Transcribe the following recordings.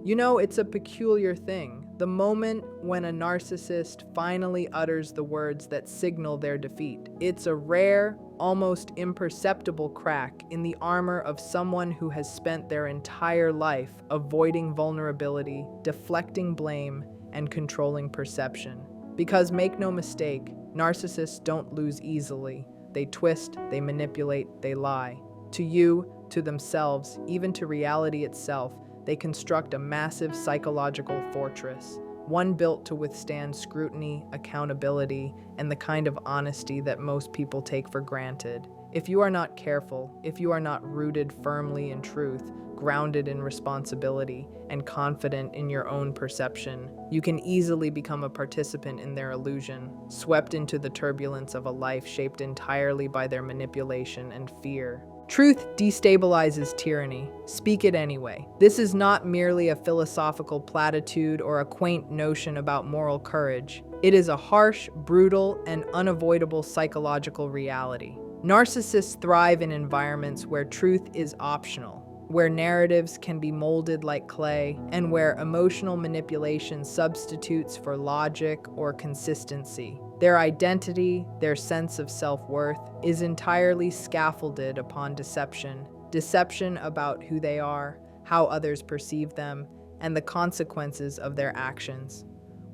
You know, it's a peculiar thing. The moment when a narcissist finally utters the words that signal their defeat. It's a rare, almost imperceptible crack in the armor of someone who has spent their entire life avoiding vulnerability, deflecting blame, and controlling perception. Because make no mistake, narcissists don't lose easily. They twist, they manipulate, they lie. To you, to themselves, even to reality itself, they construct a massive psychological fortress, one built to withstand scrutiny, accountability, and the kind of honesty that most people take for granted. If you are not careful, if you are not rooted firmly in truth, grounded in responsibility, and confident in your own perception, you can easily become a participant in their illusion, swept into the turbulence of a life shaped entirely by their manipulation and fear. Truth destabilizes tyranny. Speak it anyway. This is not merely a philosophical platitude or a quaint notion about moral courage. It is a harsh, brutal, and unavoidable psychological reality. Narcissists thrive in environments where truth is optional, where narratives can be molded like clay, and where emotional manipulation substitutes for logic or consistency. Their identity, their sense of self-worth, is entirely scaffolded upon deception. Deception about who they are, how others perceive them, and the consequences of their actions.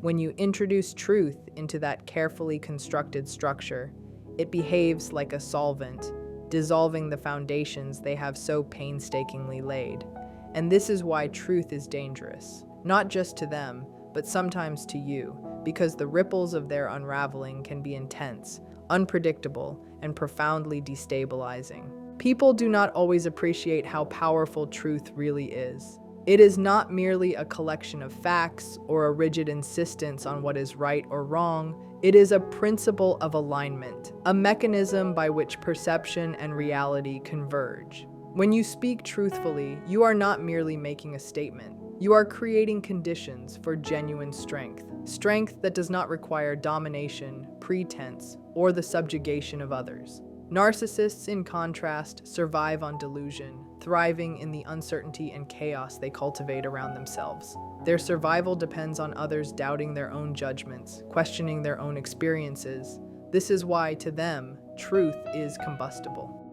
When you introduce truth into that carefully constructed structure, it behaves like a solvent, dissolving the foundations they have so painstakingly laid. And this is why truth is dangerous, not just to them, but sometimes to you, because the ripples of their unraveling can be intense, unpredictable, and profoundly destabilizing. People do not always appreciate how powerful truth really is. It is not merely a collection of facts or a rigid insistence on what is right or wrong. It is a principle of alignment, a mechanism by which perception and reality converge. When you speak truthfully, you are not merely making a statement. You are creating conditions for genuine strength. Strength that does not require domination, pretense, or the subjugation of others. Narcissists, in contrast, survive on delusion, thriving in the uncertainty and chaos they cultivate around themselves. Their survival depends on others doubting their own judgments, questioning their own experiences. This is why, to them, truth is combustible.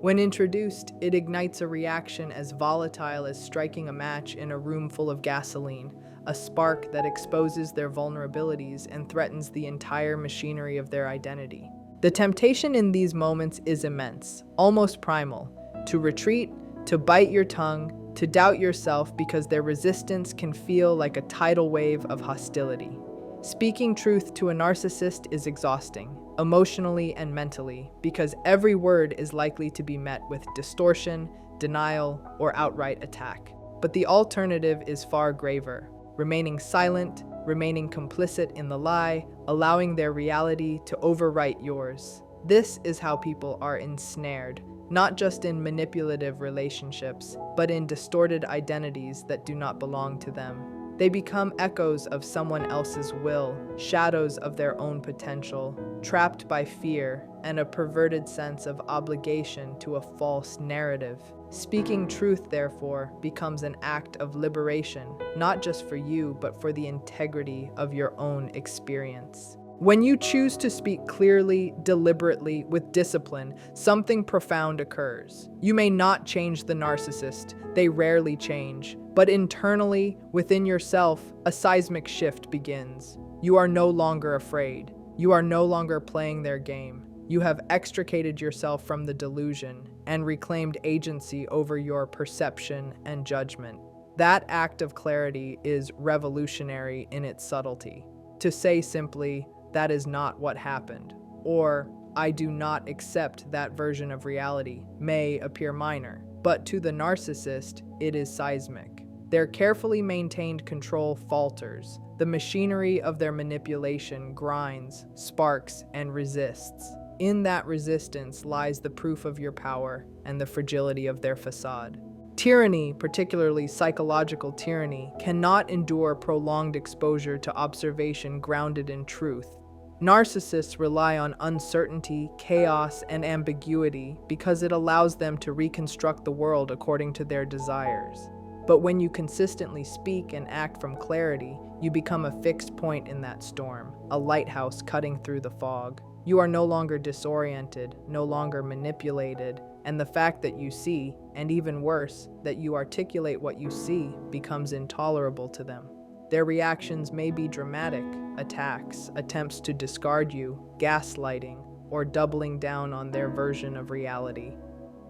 When introduced, it ignites a reaction as volatile as striking a match in a room full of gasoline, a spark that exposes their vulnerabilities and threatens the entire machinery of their identity. The temptation in these moments is immense, almost primal, to retreat, to bite your tongue, to doubt yourself because their resistance can feel like a tidal wave of hostility. Speaking truth to a narcissist is exhausting, emotionally and mentally, because every word is likely to be met with distortion, denial, or outright attack. But the alternative is far graver: remaining silent, remaining complicit in the lie, allowing their reality to overwrite yours. This is how people are ensnared, not just in manipulative relationships, but in distorted identities that do not belong to them. They become echoes of someone else's will, shadows of their own potential, trapped by fear and a perverted sense of obligation to a false narrative. Speaking truth, therefore, becomes an act of liberation, not just for you, but for the integrity of your own experience. When you choose to speak clearly, deliberately, with discipline, something profound occurs. You may not change the narcissist, they rarely change, but internally, within yourself, a seismic shift begins. You are no longer afraid. You are no longer playing their game. You have extricated yourself from the delusion and reclaimed agency over your perception and judgment. That act of clarity is revolutionary in its subtlety. To say simply, "That is not what happened," or "I do not accept that version of reality," may appear minor, but to the narcissist, it is seismic. Their carefully maintained control falters. The machinery of their manipulation grinds, sparks, and resists. In that resistance lies the proof of your power and the fragility of their facade. Tyranny, particularly psychological tyranny, cannot endure prolonged exposure to observation grounded in truth. Narcissists rely on uncertainty, chaos, and ambiguity because it allows them to reconstruct the world according to their desires. But when you consistently speak and act from clarity, you become a fixed point in that storm, a lighthouse cutting through the fog. You are no longer disoriented, no longer manipulated, and the fact that you see, and even worse, that you articulate what you see, becomes intolerable to them. Their reactions may be dramatic: attacks, attempts to discard you, gaslighting, or doubling down on their version of reality.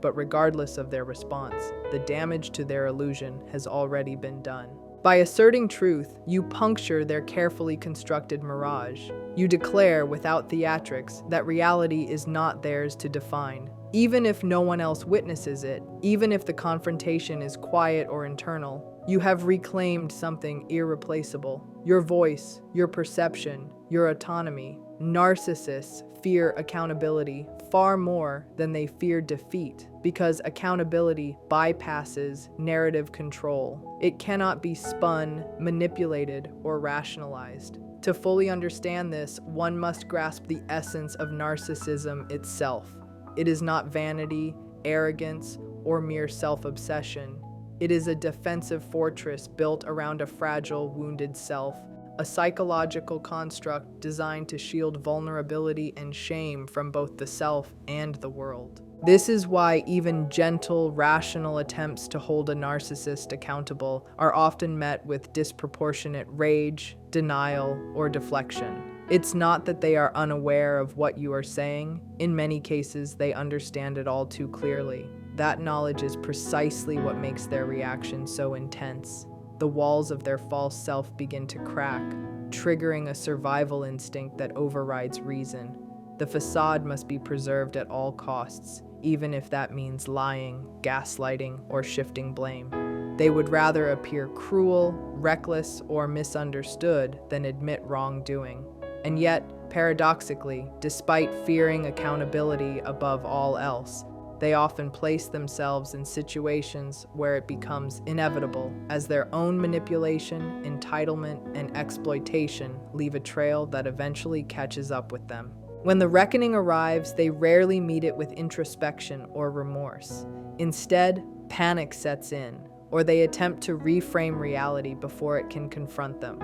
But regardless of their response, the damage to their illusion has already been done. By asserting truth, you puncture their carefully constructed mirage. You declare, without theatrics, that reality is not theirs to define. Even if no one else witnesses it, even if the confrontation is quiet or internal, you have reclaimed something irreplaceable: your voice, your perception, your autonomy. Narcissists fear accountability far more than they fear defeat, because accountability bypasses narrative control. It cannot be spun, manipulated, or rationalized. To fully understand this, one must grasp the essence of narcissism itself. It is not vanity, arrogance, or mere self-obsession. It is a defensive fortress built around a fragile, wounded self, a psychological construct designed to shield vulnerability and shame from both the self and the world. This is why even gentle, rational attempts to hold a narcissist accountable are often met with disproportionate rage, denial, or deflection. It's not that they are unaware of what you are saying. In many cases, they understand it all too clearly. That knowledge is precisely what makes their reaction so intense. The walls of their false self begin to crack, triggering a survival instinct that overrides reason. The facade must be preserved at all costs, even if that means lying, gaslighting, or shifting blame. They would rather appear cruel, reckless, or misunderstood than admit wrongdoing. And yet, paradoxically, despite fearing accountability above all else, they often place themselves in situations where it becomes inevitable, as their own manipulation, entitlement, and exploitation leave a trail that eventually catches up with them. When the reckoning arrives, they rarely meet it with introspection or remorse. Instead, panic sets in, or they attempt to reframe reality before it can confront them.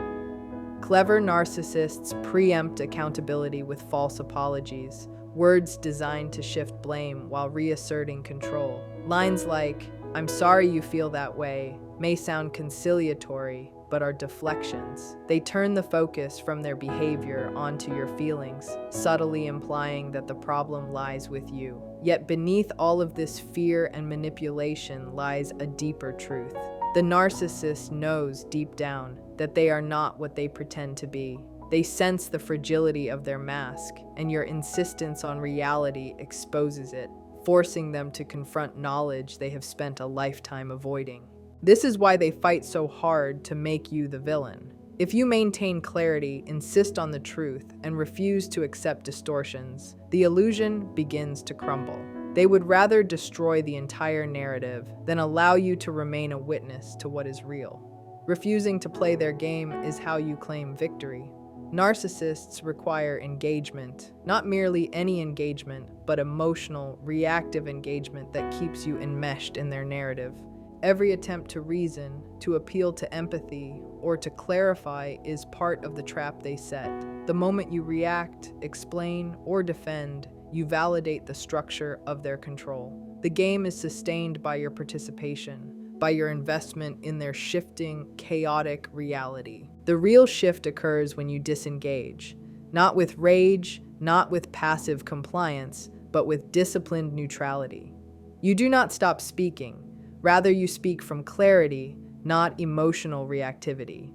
Clever narcissists preempt accountability with false apologies, words designed to shift blame while reasserting control. Lines like, "I'm sorry you feel that way," may sound conciliatory, but are deflections. They turn the focus from their behavior onto your feelings, subtly implying that the problem lies with you. Yet beneath all of this fear and manipulation lies a deeper truth. The narcissist knows deep down that they are not what they pretend to be. They sense the fragility of their mask, and your insistence on reality exposes it, forcing them to confront knowledge they have spent a lifetime avoiding. This is why they fight so hard to make you the villain. If you maintain clarity, insist on the truth, and refuse to accept distortions, the illusion begins to crumble. They would rather destroy the entire narrative than allow you to remain a witness to what is real. Refusing to play their game is how you claim victory. Narcissists require engagement, not merely any engagement, but emotional, reactive engagement that keeps you enmeshed in their narrative. Every attempt to reason, to appeal to empathy, or to clarify is part of the trap they set. The moment you react, explain, or defend, you validate the structure of their control. The game is sustained by your participation, by your investment in their shifting, chaotic reality. The real shift occurs when you disengage, not with rage, not with passive compliance, but with disciplined neutrality. You do not stop speaking. Rather, you speak from clarity, not emotional reactivity.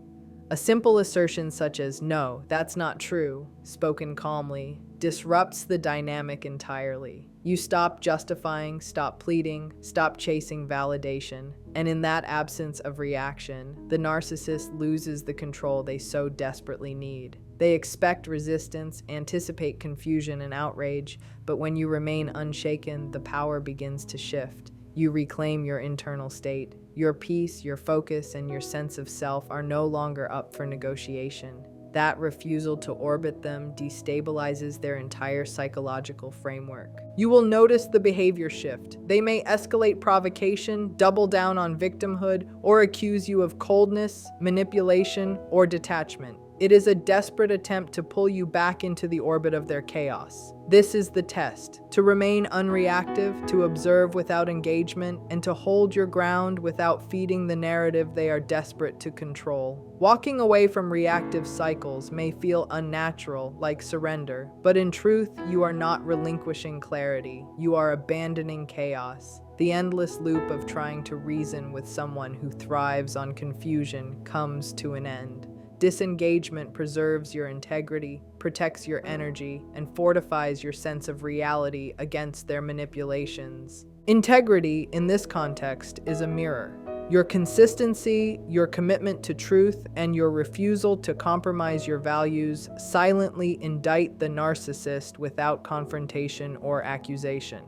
A simple assertion such as, "No, that's not true," spoken calmly, disrupts the dynamic entirely. You stop justifying, stop pleading, stop chasing validation, and in that absence of reaction, the narcissist loses the control they so desperately need. They expect resistance, anticipate confusion and outrage, but when you remain unshaken, the power begins to shift. You reclaim your internal state. Your peace, your focus, and your sense of self are no longer up for negotiation. That refusal to orbit them destabilizes their entire psychological framework. You will notice the behavior shift. They may escalate provocation, double down on victimhood, or accuse you of coldness, manipulation, or detachment. It is a desperate attempt to pull you back into the orbit of their chaos. This is the test: to remain unreactive, to observe without engagement, and to hold your ground without feeding the narrative they are desperate to control. Walking away from reactive cycles may feel unnatural, like surrender, but in truth, you are not relinquishing clarity. You are abandoning chaos. The endless loop of trying to reason with someone who thrives on confusion comes to an end. Disengagement preserves your integrity, protects your energy, and fortifies your sense of reality against their manipulations. Integrity, in this context, is a mirror. Your consistency, your commitment to truth, and your refusal to compromise your values silently indict the narcissist without confrontation or accusation.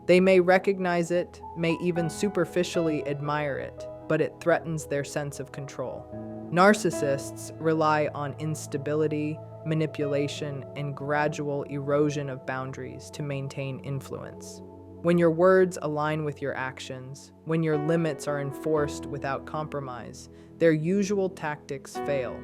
They may recognize it, may even superficially admire it, but it threatens their sense of control. Narcissists rely on instability, manipulation, and gradual erosion of boundaries to maintain influence. When your words align with your actions, when your limits are enforced without compromise, their usual tactics fail.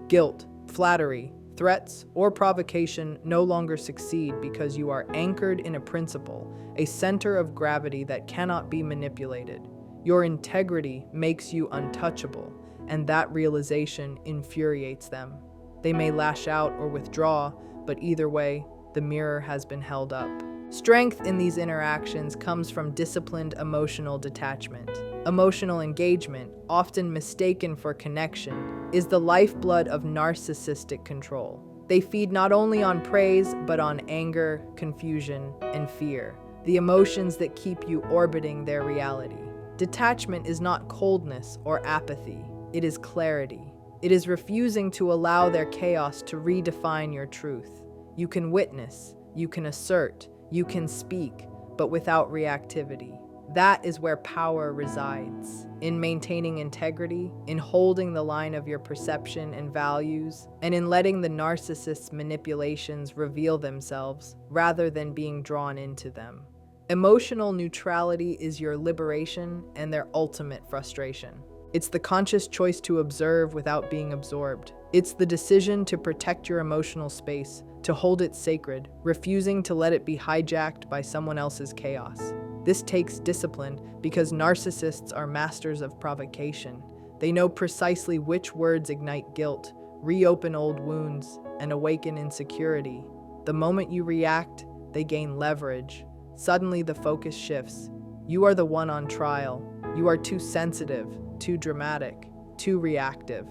Guilt, flattery, threats, or provocation no longer succeed because you are anchored in a principle, a center of gravity that cannot be manipulated. Your integrity makes you untouchable, and that realization infuriates them. They may lash out or withdraw, but either way, the mirror has been held up. Strength in these interactions comes from disciplined emotional detachment. Emotional engagement, often mistaken for connection, is the lifeblood of narcissistic control. They feed not only on praise, but on anger, confusion, and fear, the emotions that keep you orbiting their reality. Detachment is not coldness or apathy. It is clarity. It is refusing to allow their chaos to redefine your truth. You can witness, you can assert, you can speak, but without reactivity. That is where power resides, in maintaining integrity, in holding the line of your perception and values, and in letting the narcissist's manipulations reveal themselves rather than being drawn into them. Emotional neutrality is your liberation and their ultimate frustration. It's the conscious choice to observe without being absorbed. It's the decision to protect your emotional space, to hold it sacred, refusing to let it be hijacked by someone else's chaos. This takes discipline because narcissists are masters of provocation. They know precisely which words ignite guilt, reopen old wounds, and awaken insecurity. The moment you react, they gain leverage. Suddenly the focus shifts. You are the one on trial. You are too sensitive, too dramatic, too reactive.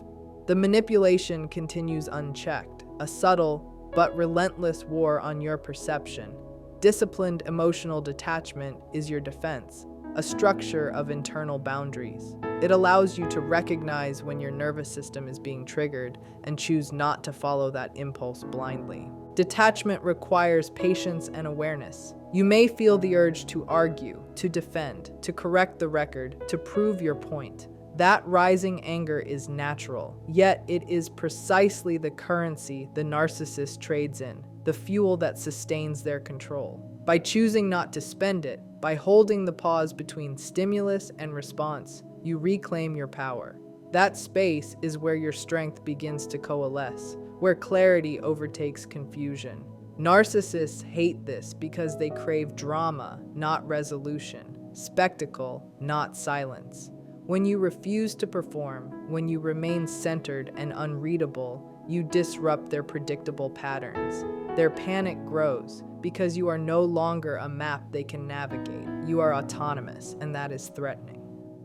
The manipulation continues unchecked, a subtle but relentless war on your perception. Disciplined emotional detachment is your defense, a structure of internal boundaries. It allows you to recognize when your nervous system is being triggered and choose not to follow that impulse blindly. Detachment requires patience and awareness. You may feel the urge to argue, to defend, to correct the record, to prove your point. That rising anger is natural, yet it is precisely the currency the narcissist trades in, the fuel that sustains their control. By choosing not to spend it, by holding the pause between stimulus and response, you reclaim your power. That space is where your strength begins to coalesce, where clarity overtakes confusion. Narcissists hate this because they crave drama, not resolution, spectacle, not silence. When you refuse to perform, when you remain centered and unreadable, you disrupt their predictable patterns. Their panic grows because you are no longer a map they can navigate. You are autonomous, and that is threatening.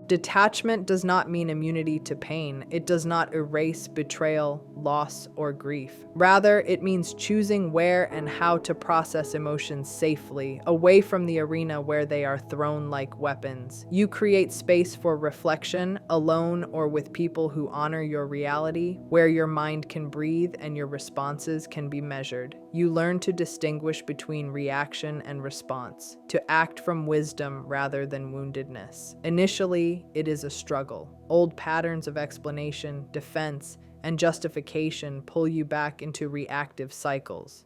Detachment does not mean immunity to pain. It does not erase betrayal, loss, or grief. Rather, it means choosing where and how to process emotions safely, away from the arena where they are thrown like weapons. You create space for reflection, alone or with people who honor your reality, where your mind can breathe and your responses can be measured. You learn to distinguish between reaction and response, to act from wisdom rather than woundedness. Initially, it is a struggle. Old patterns of explanation, defense, and justification pull you back into reactive cycles.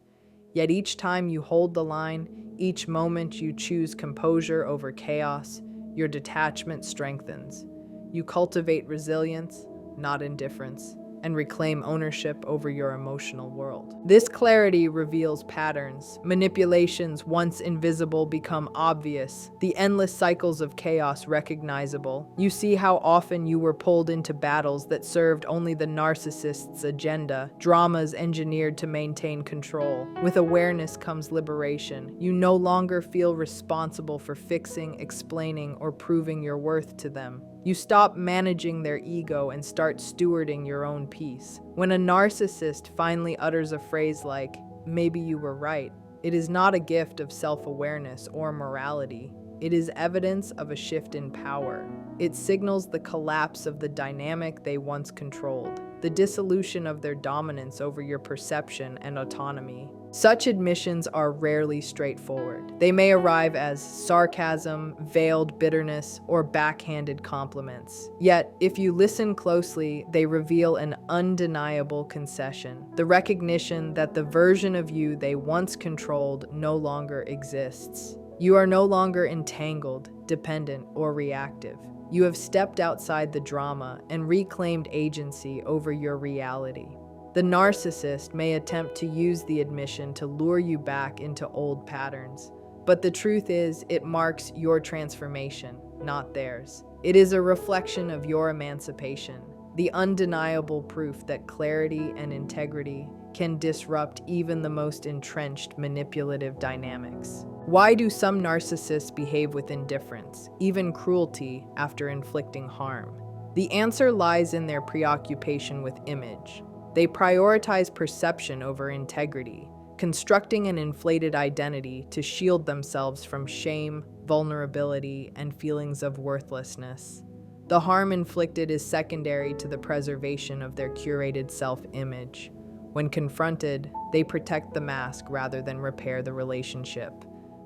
Yet each time you hold the line, each moment you choose composure over chaos, your detachment strengthens. You cultivate resilience, not indifference, and reclaim ownership over your emotional world. This clarity reveals patterns. Manipulations once invisible become obvious, the endless cycles of chaos recognizable. You see how often you were pulled into battles that served only the narcissist's agenda, dramas engineered to maintain control. With awareness comes liberation. You no longer feel responsible for fixing, explaining, or proving your worth to them. You stop managing their ego and start stewarding your own peace. When a narcissist finally utters a phrase like, "Maybe you were right," it is not a gift of self-awareness or morality. It is evidence of a shift in power. It signals the collapse of the dynamic they once controlled, the dissolution of their dominance over your perception and autonomy. Such admissions are rarely straightforward. They may arrive as sarcasm, veiled bitterness, or backhanded compliments. Yet, if you listen closely, they reveal an undeniable concession, the recognition that the version of you they once controlled no longer exists. You are no longer entangled, dependent, or reactive. You have stepped outside the drama and reclaimed agency over your reality. The narcissist may attempt to use the admission to lure you back into old patterns, but the truth is, it marks your transformation, not theirs. It is a reflection of your emancipation, the undeniable proof that clarity and integrity can disrupt even the most entrenched manipulative dynamics. Why do some narcissists behave with indifference, even cruelty, after inflicting harm? The answer lies in their preoccupation with image. They prioritize perception over integrity, constructing an inflated identity to shield themselves from shame, vulnerability, and feelings of worthlessness. The harm inflicted is secondary to the preservation of their curated self-image. When confronted, they protect the mask rather than repair the relationship.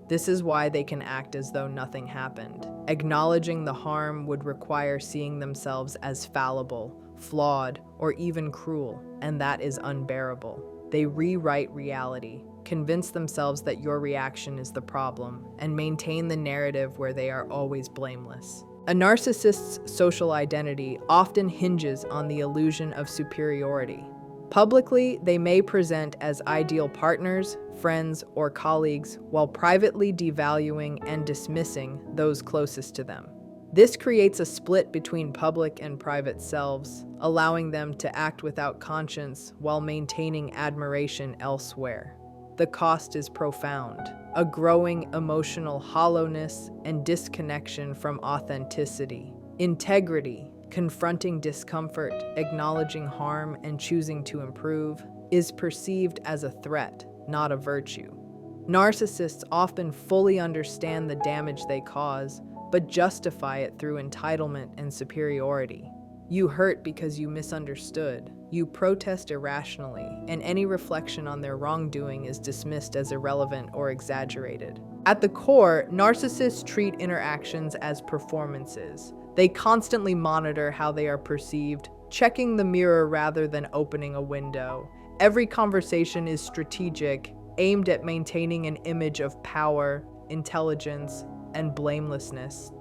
This is why they can act as though nothing happened. Acknowledging the harm would require seeing themselves as fallible, flawed, or even cruel, and that is unbearable. They rewrite reality, convince themselves that your reaction is the problem, and maintain the narrative where they are always blameless. A narcissist's social identity often hinges on the illusion of superiority. Publicly, they may present as ideal partners, friends, or colleagues, while privately devaluing and dismissing those closest to them. This creates a split between public and private selves, allowing them to act without conscience while maintaining admiration elsewhere. The cost is profound, a growing emotional hollowness and disconnection from authenticity. Integrity, confronting discomfort, acknowledging harm, and choosing to improve, is perceived as a threat, not a virtue. Narcissists often fully understand the damage they cause, but justify it through entitlement and superiority. You hurt because you misunderstood. You protest irrationally, and any reflection on their wrongdoing is dismissed as irrelevant or exaggerated. At the core, narcissists treat interactions as performances. They constantly monitor how they are perceived, checking the mirror rather than opening a window. Every conversation is strategic, aimed at maintaining an image of power, intelligence, and blamelessness.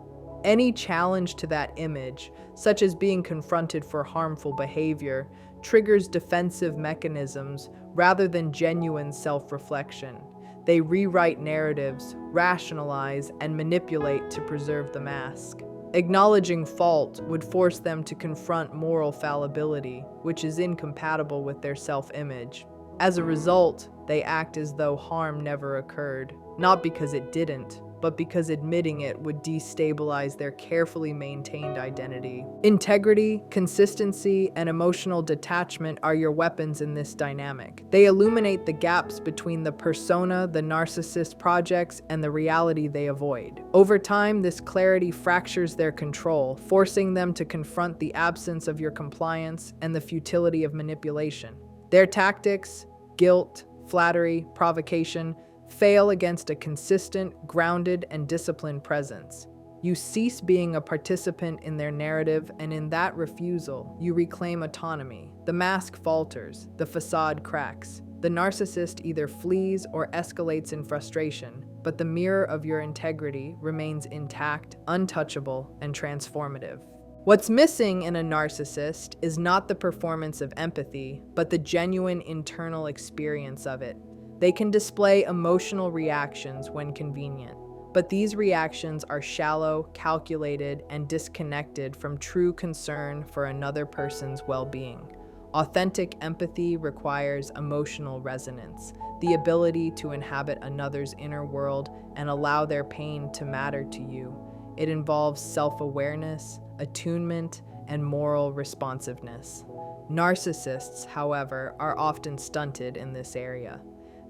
Any challenge to that image, such as being confronted for harmful behavior, triggers defensive mechanisms rather than genuine self-reflection. They rewrite narratives, rationalize, and manipulate to preserve the mask. Acknowledging fault would force them to confront moral fallibility, which is incompatible with their self-image. As a result, they act as though harm never occurred, not because it didn't, but because admitting it would destabilize their carefully maintained identity. Integrity, consistency, and emotional detachment are your weapons in this dynamic. They illuminate the gaps between the persona the narcissist projects and the reality they avoid. Over time, this clarity fractures their control, forcing them to confront the absence of your compliance and the futility of manipulation. Their tactics, guilt, flattery, provocation, fail against a consistent, grounded, and disciplined presence. You cease being a participant in their narrative, and in that refusal, you reclaim autonomy. The mask falters, the facade cracks. The narcissist either flees or escalates in frustration, but the mirror of your integrity remains intact, untouchable, and transformative. What's missing in a narcissist is not the performance of empathy, but the genuine internal experience of it. They can display emotional reactions when convenient, but these reactions are shallow, calculated, and disconnected from true concern for another person's well-being. Authentic empathy requires emotional resonance, the ability to inhabit another's inner world and allow their pain to matter to you. It involves self-awareness, attunement, and moral responsiveness. Narcissists, however, are often stunted in this area.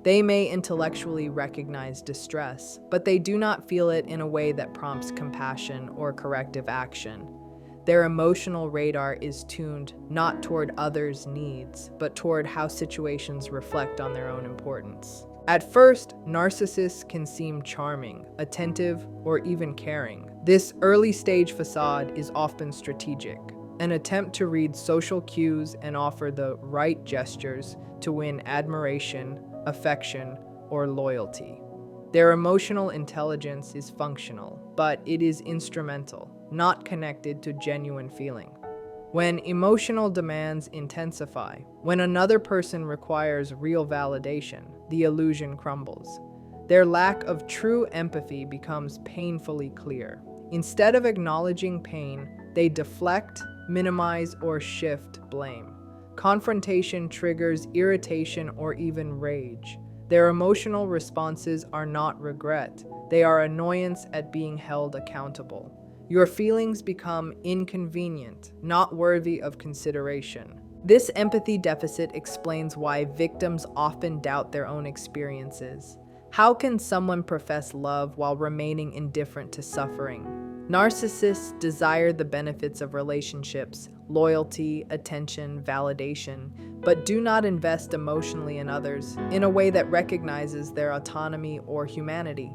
They may intellectually recognize distress, but they do not feel it in a way that prompts compassion or corrective action. Their emotional radar is tuned not toward others' needs, but toward how situations reflect on their own importance. At first, narcissists can seem charming, attentive, or even caring. This early-stage facade is often strategic, an attempt to read social cues and offer the right gestures to win admiration, affection, or loyalty. Their emotional intelligence is functional, but it is instrumental, not connected to genuine feeling. When emotional demands intensify, when another person requires real validation, the illusion crumbles. Their lack of true empathy becomes painfully clear. Instead of acknowledging pain, they deflect, minimize, or shift blame. Confrontation triggers irritation or even rage. Their emotional responses are not regret. They are annoyance at being held accountable. Your feelings become inconvenient, not worthy of consideration. This empathy deficit explains why victims often doubt their own experiences. How can someone profess love while remaining indifferent to suffering? Narcissists desire the benefits of relationships, loyalty, attention, validation, but do not invest emotionally in others in a way that recognizes their autonomy or humanity.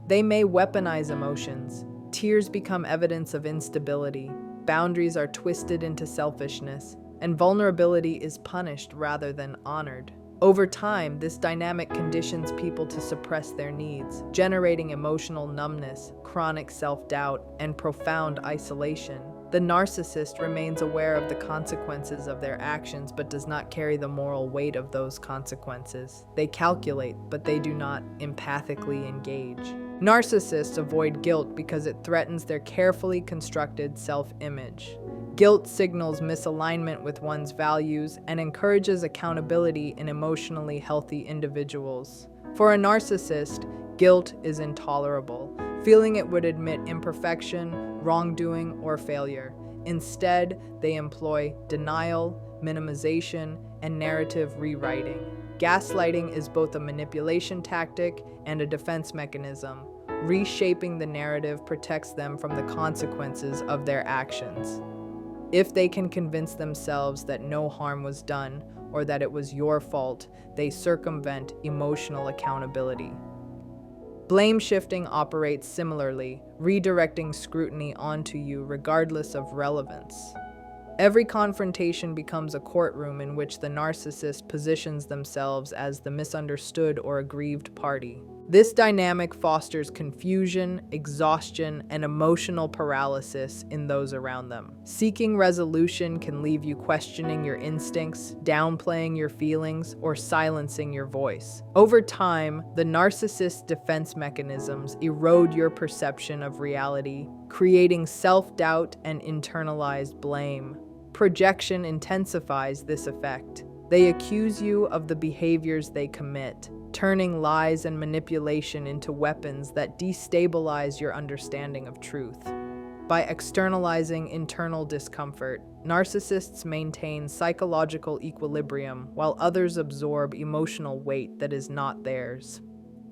They may weaponize emotions. Tears become evidence of instability, boundaries are twisted into selfishness, and vulnerability is punished rather than honored. Over time, this dynamic conditions people to suppress their needs, generating emotional numbness, chronic self-doubt, and profound isolation. The narcissist remains aware of the consequences of their actions but does not carry the moral weight of those consequences. They calculate, but they do not empathically engage. Narcissists avoid guilt because it threatens their carefully constructed self-image. Guilt signals misalignment with one's values and encourages accountability in emotionally healthy individuals. For a narcissist, guilt is intolerable. Feeling it would admit imperfection, wrongdoing, or failure. Instead, they employ denial, minimization, and narrative rewriting. Gaslighting is both a manipulation tactic and a defense mechanism. Reshaping the narrative protects them from the consequences of their actions. If they can convince themselves that no harm was done or that it was your fault, they circumvent emotional accountability. Blame shifting operates similarly, redirecting scrutiny onto you regardless of relevance. Every confrontation becomes a courtroom in which the narcissist positions themselves as the misunderstood or aggrieved party. This dynamic fosters confusion, exhaustion, and emotional paralysis in those around them. Seeking resolution can leave you questioning your instincts, downplaying your feelings, or silencing your voice. Over time, the narcissist's defense mechanisms erode your perception of reality, creating self-doubt and internalized blame. Projection intensifies this effect. They accuse you of the behaviors they commit, turning lies and manipulation into weapons that destabilize your understanding of truth. By externalizing internal discomfort, narcissists maintain psychological equilibrium while others absorb emotional weight that is not theirs.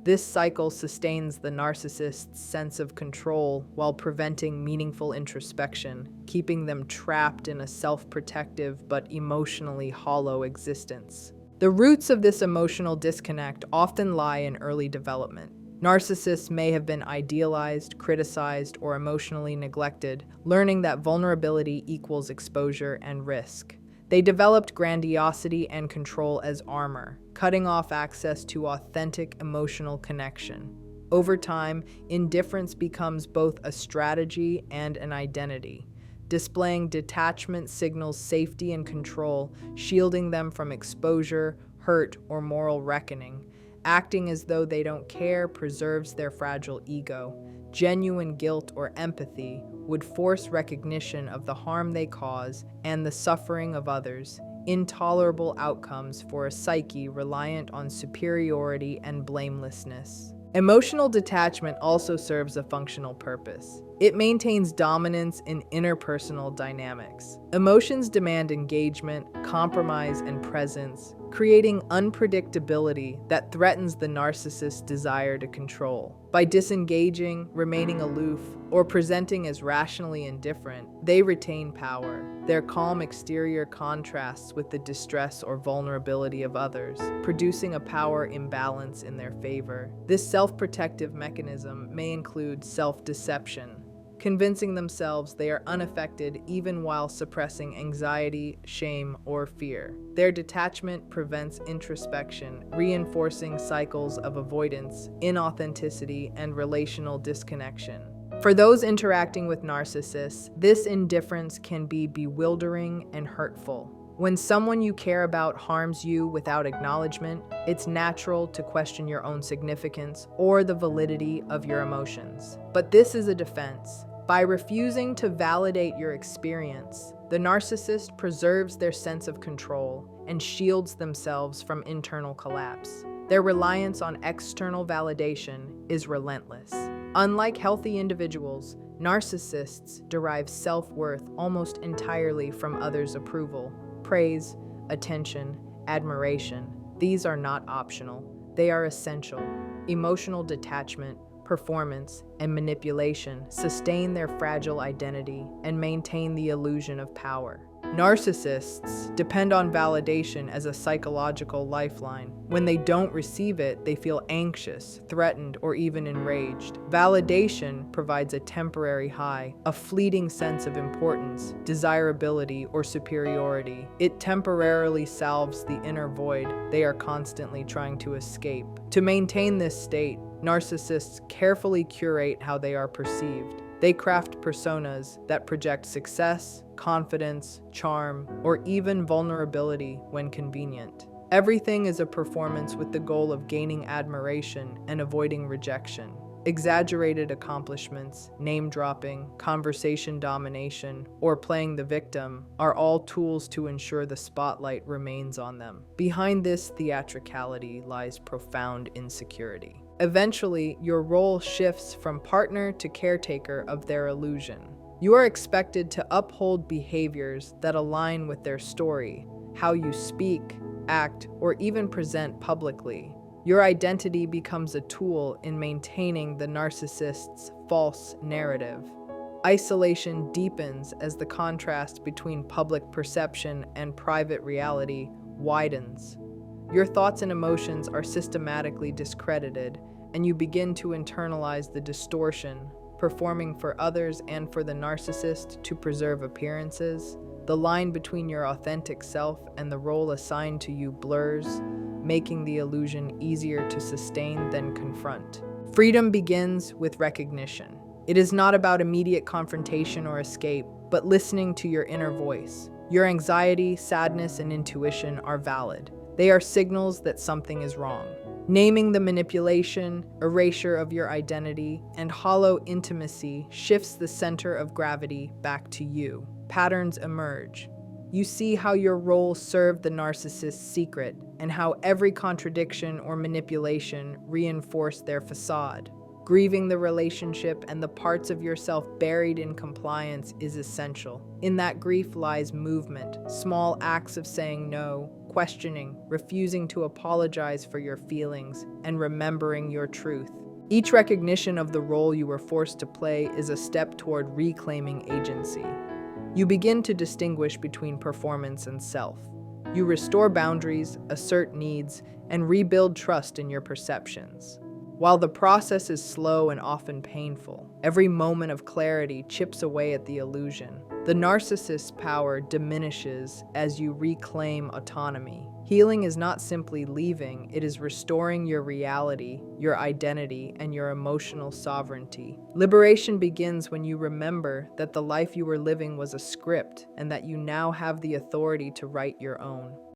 This cycle sustains the narcissist's sense of control while preventing meaningful introspection, keeping them trapped in a self-protective but emotionally hollow existence. The roots of this emotional disconnect often lie in early development. Narcissists may have been idealized, criticized, or emotionally neglected, learning that vulnerability equals exposure and risk. They developed grandiosity and control as armor, cutting off access to authentic emotional connection. Over time, indifference becomes both a strategy and an identity. Displaying detachment signals safety and control, shielding them from exposure, hurt, or moral reckoning. Acting as though they don't care preserves their fragile ego. Genuine guilt or empathy would force recognition of the harm they cause and the suffering of others, intolerable outcomes for a psyche reliant on superiority and blamelessness. Emotional detachment also serves a functional purpose. It maintains dominance in interpersonal dynamics. Emotions demand engagement, compromise, and presence, creating unpredictability that threatens the narcissist's desire to control. By disengaging, remaining aloof, or presenting as rationally indifferent, they retain power. Their calm exterior contrasts with the distress or vulnerability of others, producing a power imbalance in their favor. This self-protective mechanism may include self-deception, convincing themselves they are unaffected even while suppressing anxiety, shame, or fear. Their detachment prevents introspection, reinforcing cycles of avoidance, inauthenticity, and relational disconnection. For those interacting with narcissists, this indifference can be bewildering and hurtful. When someone you care about harms you without acknowledgement, it's natural to question your own significance or the validity of your emotions. But this is a defense. By refusing to validate your experience, the narcissist preserves their sense of control and shields themselves from internal collapse. Their reliance on external validation is relentless. Unlike healthy individuals, narcissists derive self-worth almost entirely from others' approval, praise, attention, admiration. These are not optional. They are essential. Emotional detachment, performance, and manipulation sustain their fragile identity and maintain the illusion of power. Narcissists depend on validation as a psychological lifeline. When they don't receive it, they feel anxious, threatened, or even enraged. Validation provides a temporary high, a fleeting sense of importance, desirability, or superiority. It temporarily salves the inner void they are constantly trying to escape. To maintain this state, narcissists carefully curate how they are perceived. They craft personas that project success, confidence, charm, or even vulnerability when convenient. Everything is a performance with the goal of gaining admiration and avoiding rejection. Exaggerated accomplishments, name-dropping, conversation domination, or playing the victim are all tools to ensure the spotlight remains on them. Behind this theatricality lies profound insecurity. Eventually, your role shifts from partner to caretaker of their illusion. You are expected to uphold behaviors that align with their story, how you speak, act, or even present publicly. Your identity becomes a tool in maintaining the narcissist's false narrative. Isolation deepens as the contrast between public perception and private reality widens. Your thoughts and emotions are systematically discredited, and you begin to internalize the distortion, performing for others and for the narcissist to preserve appearances. The line between your authentic self and the role assigned to you blurs, making the illusion easier to sustain than confront. Freedom begins with recognition. It is not about immediate confrontation or escape, but listening to your inner voice. Your anxiety, sadness, and intuition are valid. They are signals that something is wrong. Naming the manipulation, erasure of your identity, and hollow intimacy shifts the center of gravity back to you. Patterns emerge. You see how your role served the narcissist's secret and how every contradiction or manipulation reinforced their facade. Grieving the relationship and the parts of yourself buried in compliance is essential. In that grief lies movement, small acts of saying no, questioning, refusing to apologize for your feelings, and remembering your truth. Each recognition of the role you were forced to play is a step toward reclaiming agency. You begin to distinguish between performance and self. You restore boundaries, assert needs, and rebuild trust in your perceptions. While the process is slow and often painful, every moment of clarity chips away at the illusion. The narcissist's power diminishes as you reclaim autonomy. Healing is not simply leaving, it is restoring your reality, your identity, and your emotional sovereignty. Liberation begins when you remember that the life you were living was a script and that you now have the authority to write your own.